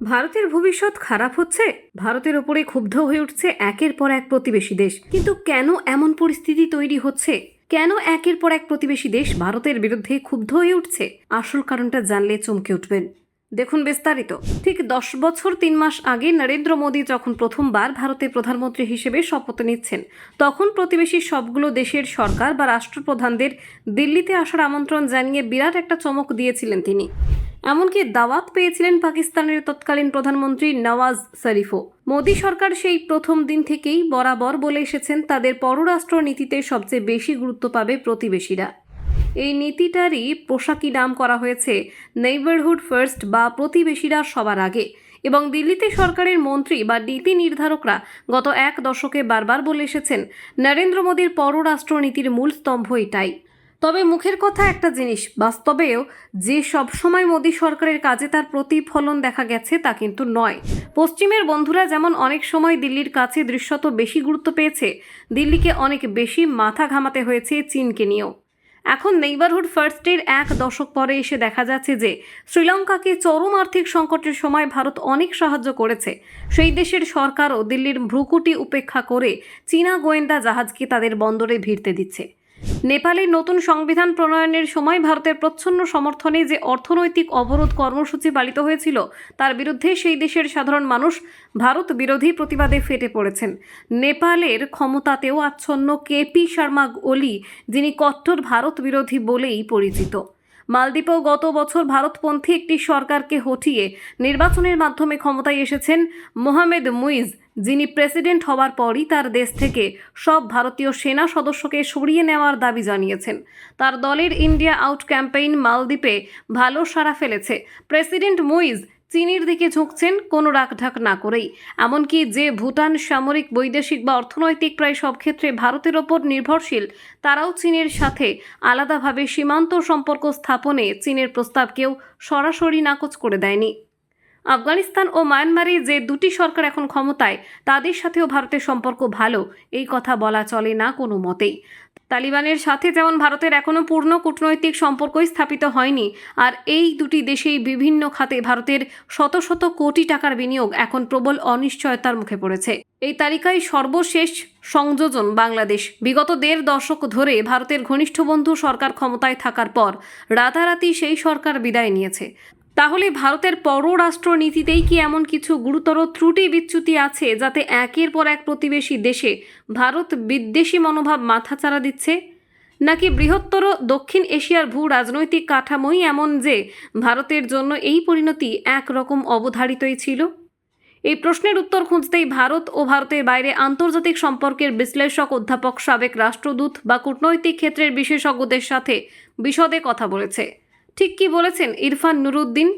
ভারতের ভবিষ্যৎ খারাপ হচ্ছে। ভারতের ওপরে ক্ষুব্ধ হয়ে উঠছে একের পর এক প্রতিবেশী দেশ। কিন্তু কেন এমন পরিস্থিতি তৈরি হচ্ছে? কেন একের পর এক প্রতিবেশী দেশ ভারতের বিরুদ্ধে ক্ষুব্ধ হয়ে উঠছে? আসল কারণটা জানলে চমকে উঠবেন। দেখুন বিস্তারিত। ঠিক 10 বছর 3 মাস আগে নরেন্দ্র মোদী যখন প্রথমবার ভারতের প্রধানমন্ত্রী হিসেবে শপথ নিচ্ছেন, তখন প্রতিবেশী সবগুলো দেশের সরকার বা রাষ্ট্রপ্রধানদের দিল্লিতে আসার আমন্ত্রণ জানিয়ে বিরাট একটা চমক দিয়েছিলেন তিনি। এমনকি দাওয়াত পেয়েছিলেন পাকিস্তানের তৎকালীন প্রধানমন্ত্রী নওয়াজ শরীফও। মোদী সরকার সেই প্রথম দিন থেকেই বরাবর বলে এসেছেন তাদের পররাষ্ট্র নীতিতে সবচেয়ে বেশি গুরুত্ব পাবে প্রতিবেশীরা। এই নীতিটারই পোশাকি নাম করা হয়েছে নেইবারহুড ফার্স্ট বা প্রতিবেশীরা সবার আগে। এবং দিল্লিতে সরকারের মন্ত্রী বা নীতি নির্ধারকরা গত এক দশকে বারবার বলে এসেছেন নরেন্দ্র মোদীর পররাষ্ট্র নীতির মূল স্তম্ভ এটাই। তবে মুখের কথা একটা জিনিস, বাস্তবেও যে সবসময় মোদী সরকারের কাজে তার প্রতিফলন দেখা গেছে তা কিন্তু নয়। পশ্চিমের বন্ধুরা যেমন অনেক সময় দিল্লির কাছে দৃশ্যত বেশি গুরুত্ব পেয়েছে, দিল্লিকে অনেক বেশি মাথা ঘামাতে হয়েছে চীনকে নিয়েও। এখন নেইবারহুড ফার্স্টের এক দশক পরে এসে দেখা যাচ্ছে যে শ্রীলঙ্কাকে চরম আর্থিক সংকটের সময় ভারত অনেক সাহায্য করেছে। সেই দেশের সরকারও দিল্লির ভ্রুকুটি উপেক্ষা করে চীনা গোয়েন্দা জাহাজকে তাদের বন্দরে ভিড়তে দিচ্ছে। নেপালের নতুন সংবিধান প্রণয়নের সময় ভারতের প্রচ্ছন্ন সমর্থনে যে অর্থনৈতিক অবরোধ কর্মসূচি পালিত হয়েছিল, তার বিরুদ্ধে সেই দেশের সাধারণ মানুষ ভারত বিরোধী প্রতিবাদে ফেটে পড়েছেন। নেপালের ক্ষমতাতেও আচ্ছন্ন কেপি শর্মা ওলি, যিনি কট্টর ভারত বিরোধী বলেই পরিচিত। মালদ্বীপেও গত বছর ভারতপন্থী একটি সরকারকে হটিয়ে নির্বাচনের মাধ্যমে ক্ষমতায় এসেছেন মোহাম্মদ মুইজ, যিনি প্রেসিডেন্ট হওয়ার পরই তার দেশ থেকে সব ভারতীয় সেনা সদস্যকে সরিয়ে নেওয়ার দাবি জানিয়েছেন। তার দলের ইন্ডিয়া আউট ক্যাম্পেইন মালদ্বীপে ভালো সাড়া ফেলেছে। প্রেসিডেন্ট মুইজ চীনের দিকে ঝুঁকছেন কোনো রাখঢাক না করেই। এমনকি যে ভুটান সামরিক, বৈদেশিক বা অর্থনৈতিক প্রায় সব ক্ষেত্রে ভারতের ওপর নির্ভরশীল, তারাও চীনের সাথে আলাদাভাবে সীমান্ত সম্পর্ক স্থাপনে চীনের প্রস্তাবকেও সরাসরি নাকচ করে দেয়নি। আফগানিস্তান ও মায়ানমারে যে দুটি সরকার এখন ক্ষমতায়, তাদের সাথেও ভারতের সম্পর্ক ভালো, এই কথা বলা চলে না কোনো মতেই। তালিবানের সাথে যেমন ভারতের এখনও পূর্ণ কূটনৈতিক সম্পর্কই স্থাপিত হয়নি, আর এই দুটি দেশেই বিভিন্ন খাতে ভারতের শত শত কোটি টাকার বিনিয়োগ এখন প্রবল অনিশ্চয়তার মুখে পড়েছে। এই তালিকায় সর্বশেষ সংযোজন বাংলাদেশ। বিগত 1.5 দশক ধরে ভারতের ঘনিষ্ঠ বন্ধু সরকার ক্ষমতায় থাকার পর রাতারাতি সেই সরকার বিদায় নিয়েছে। তাহলে ভারতের পররাষ্ট্র নীতিতেই কি এমন কিছু গুরুতর ত্রুটি বিচ্যুতি আছে যাতে একের পর এক প্রতিবেশী দেশে ভারত বিদ্বেষী মনোভাব মাথাচাড়া দিচ্ছে? নাকি বৃহত্তর দক্ষিণ এশিয়ার ভূ রাজনৈতিক কাঠামোই এমন যে ভারতের জন্য এই পরিণতি একরকম অবধারিতই ছিল? এই প্রশ্নের উত্তর খুঁজতেই ভারত ও ভারতের বাইরে আন্তর্জাতিক সম্পর্কের বিশ্লেষক, অধ্যাপক, সাবেক রাষ্ট্রদূত বা কূটনৈতিক ক্ষেত্রের বিশেষজ্ঞদের সাথে বিশদে কথা বলেছে। ঠিক কি বলেছেন ইরফান নুরুদ্দিন?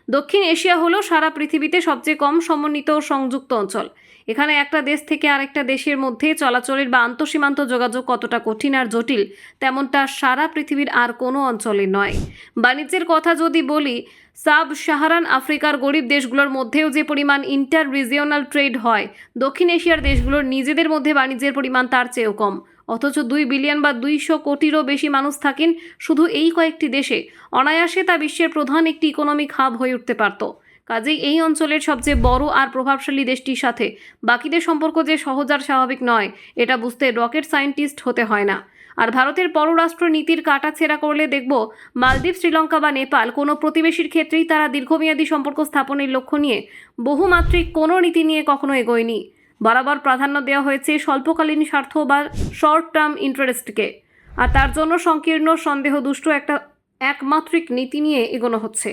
দক্ষিণ এশিয়া হলো সারা পৃথিবীতে সবচেয়ে কম সমন্বিত ও সংযুক্ত অঞ্চল। এখানে একটা দেশ থেকে আরেকটা দেশের মধ্যে চলাচলের বা আন্তঃসীমান্ত যোগাযোগ কতটা কঠিন আর জটিল, তেমনটা সারা পৃথিবীর আর কোনো অঞ্চলে নয়। বাণিজ্যের কথা যদি বলি, সাব সাহারান আফ্রিকার গরিব দেশগুলোর মধ্যেও যে পরিমাণ ইন্টার রিজিওনাল ট্রেড হয়, দক্ষিণ এশিয়ার দেশগুলোর নিজেদের মধ্যে বাণিজ্যের পরিমাণ তার চেয়েও কম। অথচ 2 বিলিয়ন বা 200 কোটিরও বেশি মানুষ থাকেন শুধু এই কয়েকটি দেশে। অনায়াসে তা বিশ্বের প্রধান একটি ইকোনমিক হাব হয়ে উঠতে পারত। কাজেই এই অঞ্চলের সবচেয়ে বড় আর প্রভাবশালী দেশটির সাথে বাকিদের সম্পর্ক যে সহজ আর স্বাভাবিক নয়, এটা বুঝতে রকেট সায়েন্টিস্ট হতে হয় না। আর ভারতের পররাষ্ট্র নীতির কাটাছেঁড়া করলে দেখব মালদ্বীপ, শ্রীলঙ্কা বা নেপাল কোনো প্রতিবেশীর ক্ষেত্রেই তারা দীর্ঘমেয়াদী সম্পর্ক স্থাপনের লক্ষ্য নিয়ে বহুমাত্রিক কোনো নীতি নিয়ে কখনো এগোয়নি। বরাবর প্রাধান্য দেওয়া হয়েছে স্বল্পকালীন স্বার্থ বা শর্ট টার্ম ইন্টারেস্টকে, আর তার জন্য সংকীর্ণ, সন্দেহ দুষ্ট একটা একমাত্রিক নীতি নিয়ে এগোনো হচ্ছে।